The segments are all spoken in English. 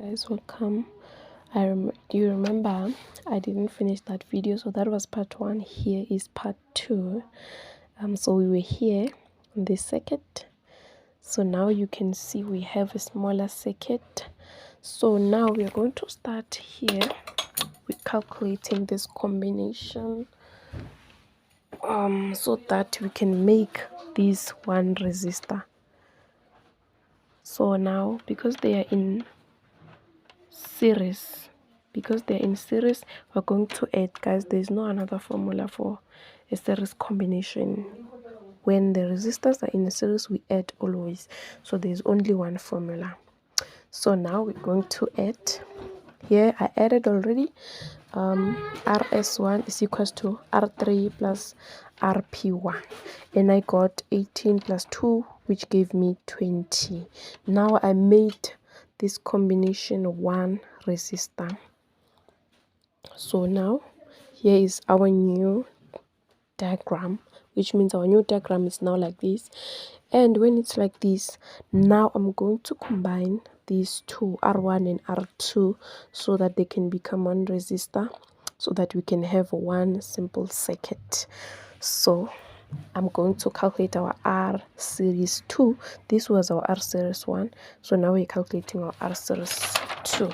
Guys, welcome. Do you remember I didn't finish that video, so that was part one. Here is part two. So we were here on this circuit, so now you can see we have a smaller circuit. So now we are going to start here with calculating this combination so that we can make this one resistor. So now, because they are in series, we're going to add, guys. There's no another formula for a series combination. When the resistors are in a series, we add always, so there's only one formula. So now we're going to add. Here I added already. RS1 is equals to R3 plus RP1, and I got 18 plus 2, which gave me 20. Now I made this combination one resistor. So now here is our new diagram, which means our new diagram is now like this. And when it's like this, now I'm going to combine these two, R1 and R2, so that they can become one resistor, so that we can have one simple circuit. So I'm going to calculate our R series 2. This was our R series 1, so now we're calculating our R series 2.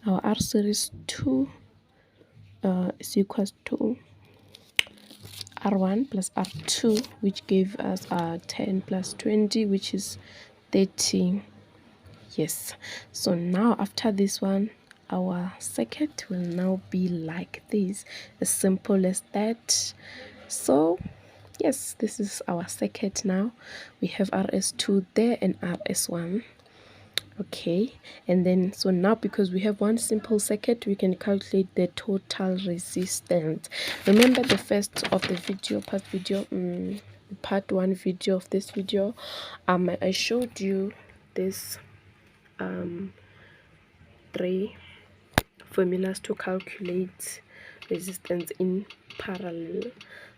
Our R series 2 is equals to R1 plus R2, which gave us 10 plus 20, which is 30. Yes, so now after this one, our circuit will now be like this, as simple as that. So yes, this is our circuit now. We have RS2 there and RS1. Okay, and then so now, because we have one simple circuit, we can calculate the total resistance. Remember the first of the video, part one video of this video, I showed you this three formulas to calculate resistance in parallel.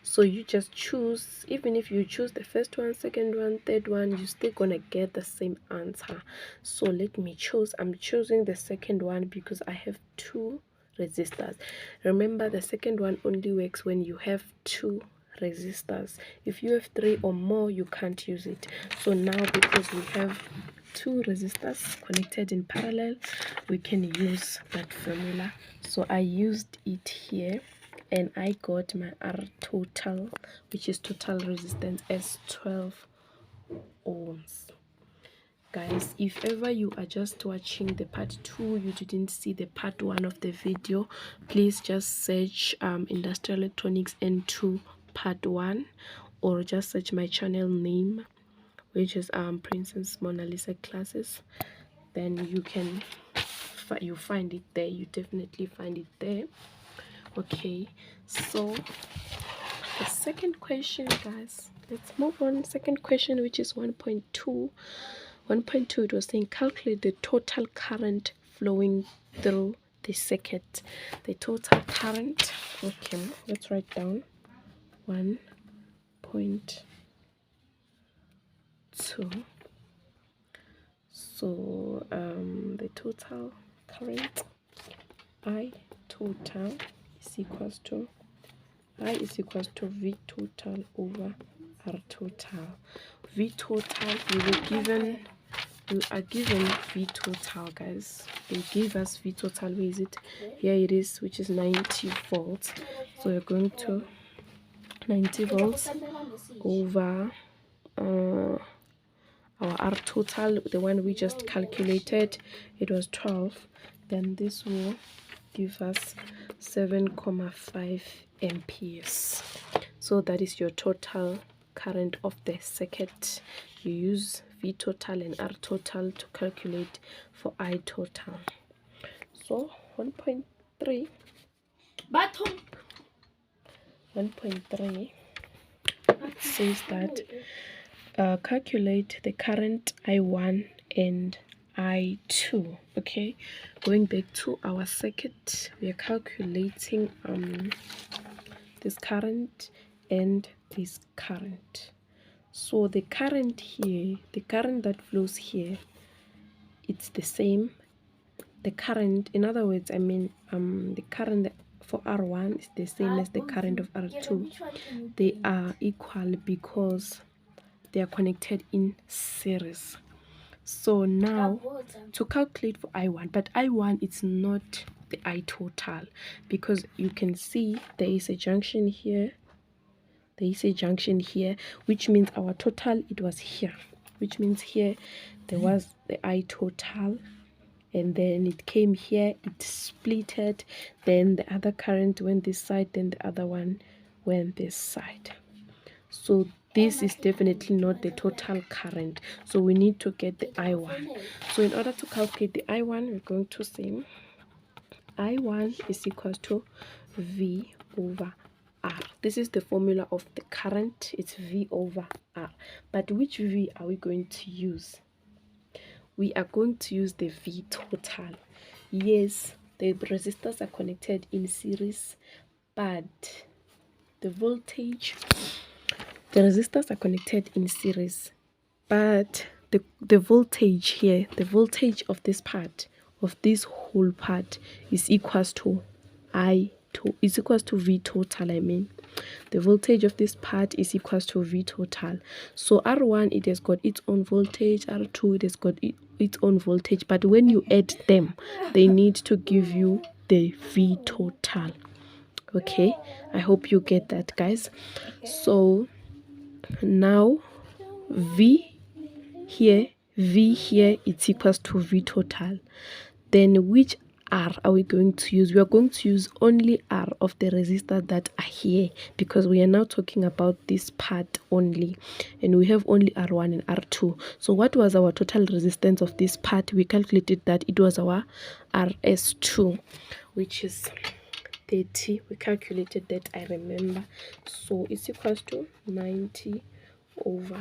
So you just choose, even if you choose the first one, second one, third one, you're still gonna get the same answer. So let me choose. I'm choosing the second one because I have two resistors. Remember, the second one only works when you have two resistors. If you have three or more, you can't use it. So now, because we have two resistors connected in parallel, we can use that formula. So I used it here, and I got my R total, which is total resistance, as 12 ohms. Guys, if ever you are just watching the part 2, you didn't see the part 1 of the video, please just search Industrial Electronics N2 part 1, or just search my channel name, which is Princess Mona Lisa Classes. Then you can you find it there. You definitely find it there. Okay, so the second question, guys, let's move on. Second question, which is 1.2. 1.2, it was saying calculate the total current flowing through the circuit. The total current, okay, let's write down 1.2. So the total current, I total is equals to V total over R total. V total, we are given V total, guys. They give us V total. Where is it? Here it is, which is 90 volts. So we're going to 90 volts over our R total, the one we just calculated. It was 12. Then this will give us 7.5 amperes. So that is your total current of the circuit. You use V total and R total to calculate for I total. So 1.3 says that calculate the current I1 and I2. Okay, going back to our circuit, we are calculating this current and this current. So the current here, the current that flows here, it's the same. The current, in other words, I mean the current for R1 is the same as the current of R2. They are equal because they are connected in series. So now to calculate for I1, but I1 it's not the I total, because you can see there is a junction here, there is a junction here, which means our total, it was here, which means here there was the I total, and then it came here, it splitted, then the other current went this side, then the other one went this side. So this is definitely not the total current, so we need to get the I1. So in order to calculate the I1, we're going to say I1 is equal to V over R. This is the formula of the current, it's V over R. But which V are we going to use? We are going to use the V total. Yes, the resistors are connected in series, but the voltage, the resistors are connected in series, but the voltage here, the voltage of this part, of this whole part, is equals to is equals to V total. I mean, the voltage of this part is equals to V total. So R1, it has got its own voltage, R2, it has got its own voltage, but when you add them, they need to give you the V total. Okay, I hope you get that, guys. So now V here, it's equals to V total. Then which R are we going to use? We are going to use only R of the resistor that are here, because we are now talking about this part only, and we have only R1 and R2. So what was our total resistance of this part? We calculated that it was our RS2, which is 30. We calculated that, I remember. So it's equals to 90 over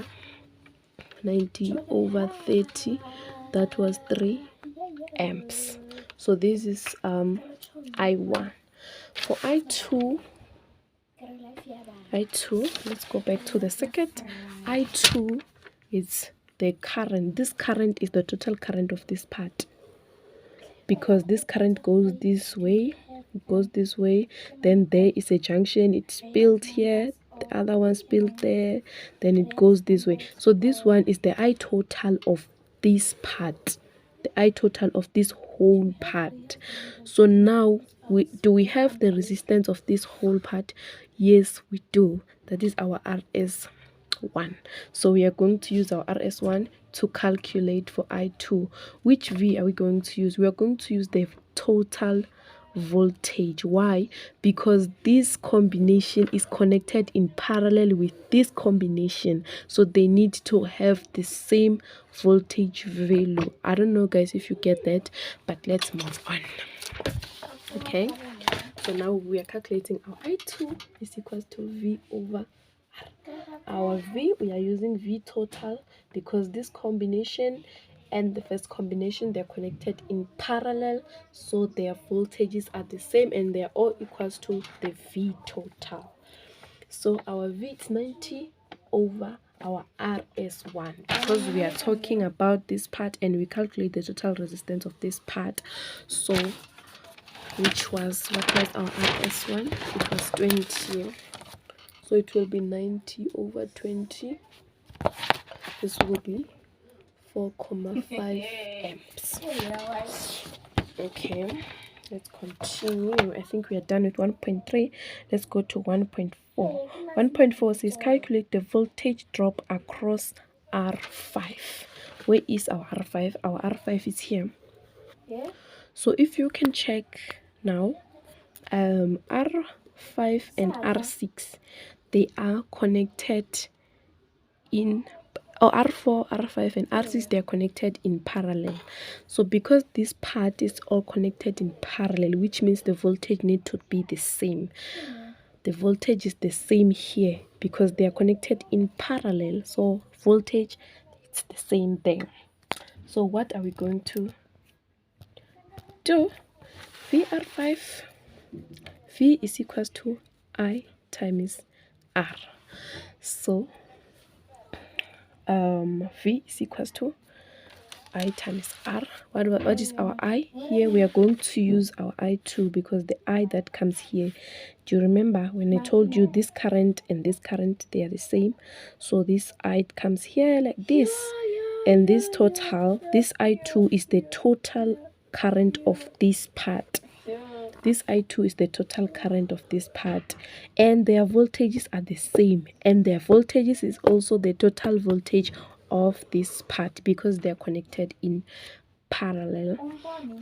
30. That was 3 amps. So this is I1. For I2, let's go back to the circuit. I2 is the current. This current is the total current of this part, because this current goes this way, it goes this way, then there is a junction, it's spilled here, the other one spilled there, then it goes this way. So this one is the I total of this part, the I total of this whole part. So now do we have the resistance of this whole part? Yes, we do. That is our RS1. So we are going to use our RS1 to calculate for I2. Which V are we going to use? We are going to use the total voltage. Why? Because this combination is connected in parallel with this combination, so they need to have the same voltage value. I don't know, guys, if you get that, but let's move on. Okay, so now we are calculating our I2 is equals to V over our V. We are using V total because this combination and the first combination, they're connected in parallel, so their voltages are the same and they're all equals to the V total. So our V is 90 over our RS1, because we are talking about this part and we calculate the total resistance of this part. So what was our RS1? It was 20. So it will be 90 over 20. This will be 4.5 amps. Okay, let's continue. I think we are done with 1.3. Let's go to 1.4. 1.4 says calculate the voltage drop across R5. Where is our R5? Our R5 is here. So if you can check now, R5 and R6, they are connected in, or R4, R5 and R6, they are connected in parallel. So because this part is all connected in parallel, which means the voltage need to be the same. The voltage is the same here because they are connected in parallel, so voltage, it's the same thing. So what are we going to do? VR5, V is equals to I times R. So V is equals to I times r. What is our I? Here we are going to use our I2 because the I that comes here, do you remember when I told you this current and this current, they are the same? So this I comes here like this, and this total, this I2 is the total current of this part. This I2 is the total current of this part, and their voltages are the same, and their voltages is also the total voltage of this part because they are connected in parallel.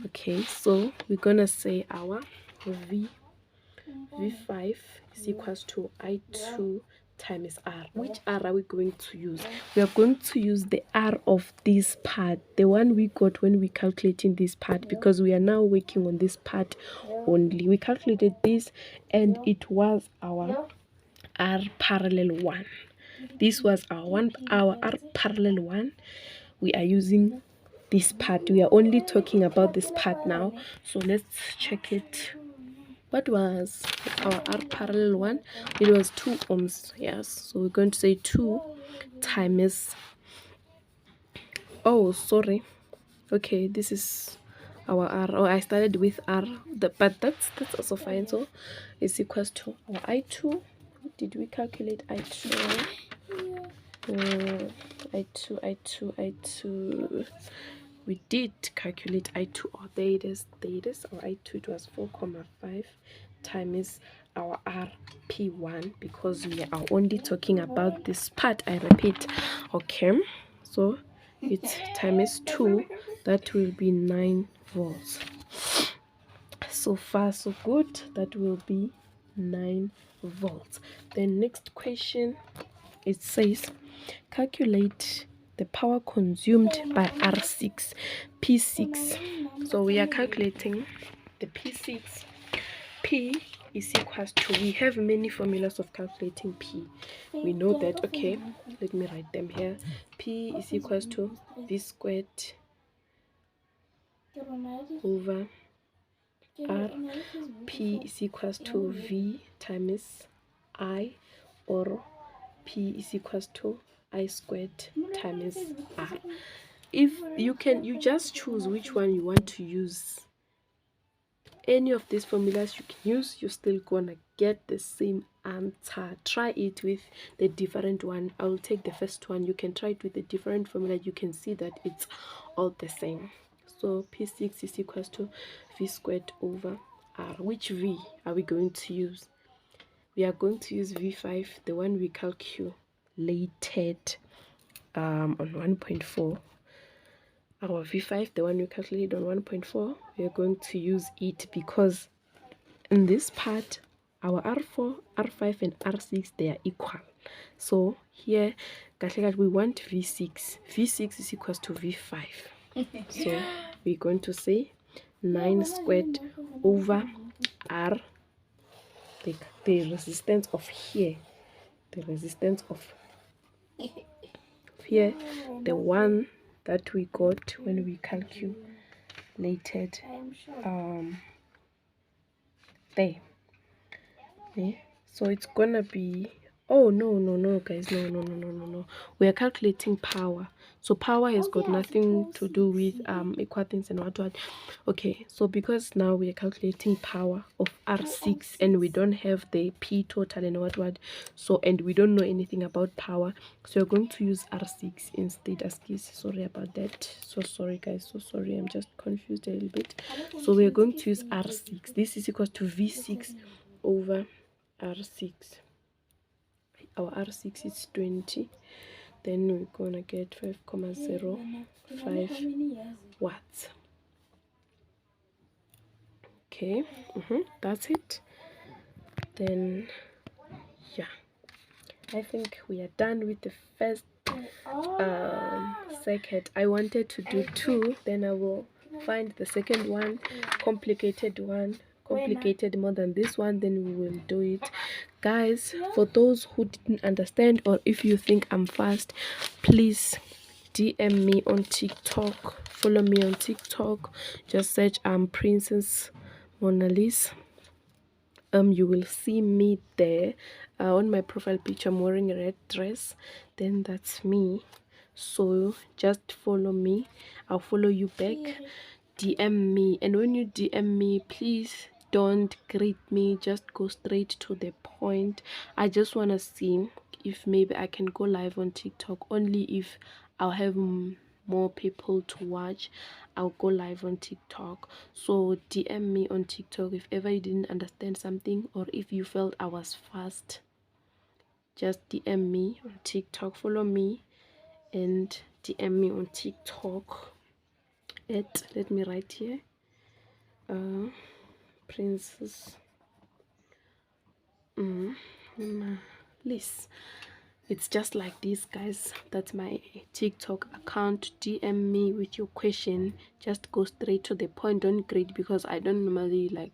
Okay, so we're gonna say our V5 is equals to I2 times R. Which R are we going to use? We are going to use the R of this part, the one we got when we calculating this part, because we are now working on this part only. We calculated this and it was our R parallel 1. This was our R parallel 1. We are using this part. We are only talking about this part now. So let's check it. What was our R parallel 1? It was 2 ohms. Yes, so we're going to say 2 times, oh sorry, okay, this is our R. Oh, I started with R, but that's also fine. So it's equals to our I2. Did we calculate I2? I2. We did calculate I2. Oh, there it is. Our I2, it was 4,5 times our RP1, because we are only talking about this part, I repeat. Okay, so it's times 2, that will be 9 volts. So far so good, that will be 9 volts. The next question, it says calculate the power consumed by R6 P6. So we are calculating the P6. P is equals to, we have many formulas of calculating P. We know that. Okay, let me write them here. P is equals to V squared over R. P is equals to V times I, or P is equals to I squared times R. If you just choose which one you want to use. Any of these formulas you can use, you're still gonna get the same answer. Try it with the different one. I'll take the first one. You can try it with a different formula. You can see that it's all the same. So P6 is equals to V squared over R. Which V are we going to use? We are going to use V5, the one we calculated on 1.4. Our V5, the one we calculated on 1.4, we are going to use it because in this part, our R4, R5, and R6, they are equal. So here, we want V6. V6 is equals to V5. So we're going to say 9 squared over R, the resistance of here, the resistance of here, the one that we got when we calculated there. Okay. So it's gonna be, oh no guys, no, we are calculating power. So power has got nothing to do with equal things and what. Okay, so because now we are calculating power of R6 and we don't have the P total and what, so, and we don't know anything about power, so we're going to use R6 instead. Sorry about that, so sorry guys, so sorry, I'm just confused a little bit. So we're going to use R6. This is equals to V6 over R6. Our R6 is 20. Then we're gonna get 5,05 watts. Okay, that's it. Then yeah, I think we are done with the first circuit. I wanted to do 2, then I will find the second one, complicated more than this one, then we will do it. Guys, for those who didn't understand, or if you think I'm fast, please DM me on TikTok, follow me on TikTok, just search Princess Mona Lisa. You will see me there. On my profile picture I'm wearing a red dress, then that's me. So just follow me, I'll follow you back. DM me, and when you DM me, please don't greet me, just go straight to the point. I just want to see if maybe I can go live on TikTok. Only if I'll have more people to watch, I'll go live on TikTok. So DM me on TikTok if ever you didn't understand something, or if you felt I was fast. Just DM me on TikTok, follow me and DM me on TikTok at, let me write here, Princess Liz. It's just like this, guys. That's my TikTok account. DM me with your question. Just go straight to the point. Don't grade, because I don't normally like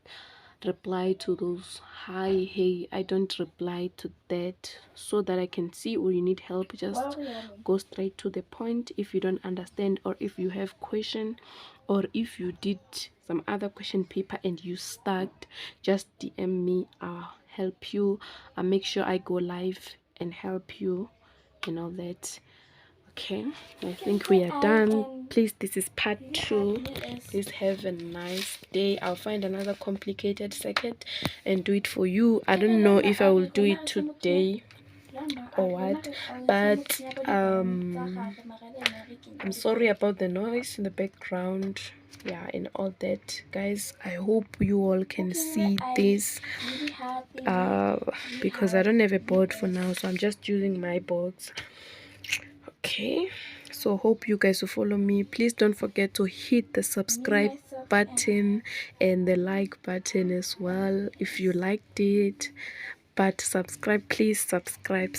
reply to those hi, hey. I don't reply to that, so that I can see, or you need help, just go straight to the point. If you don't understand, or if you have question, or if you did some other question paper and you stuck, just DM me. I'll help you. I'll make sure I go live and help you and all that. Okay, I think we are done. Please, this is part 2. Please have a nice day. I'll find another complicated circuit and do it for you. I don't know if I will do it today or what, but I'm sorry about the noise in the background, yeah, and all that, guys. I hope you all can see this, because I don't have a board for now, so I'm just using my boards. Okay, so hope you guys will follow me. Please don't forget to hit the subscribe button and the like button as well if you liked it. But subscribe, please subscribe.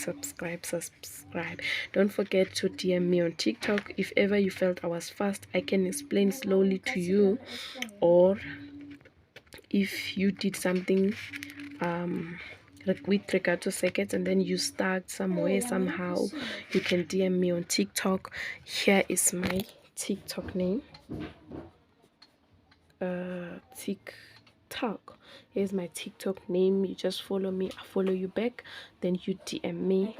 Don't forget to DM me on TikTok if ever you felt I was fast. I can explain slowly to you, or if you did something with regard to circuits and then you start somewhere somehow, you can DM me on TikTok. Here is my TikTok name. TikTok. Here's my TikTok name. You just follow me, I follow you back, then you DM me,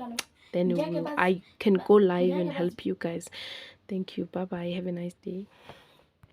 then I can go live and help you guys. Thank you. Bye bye. Have a nice day.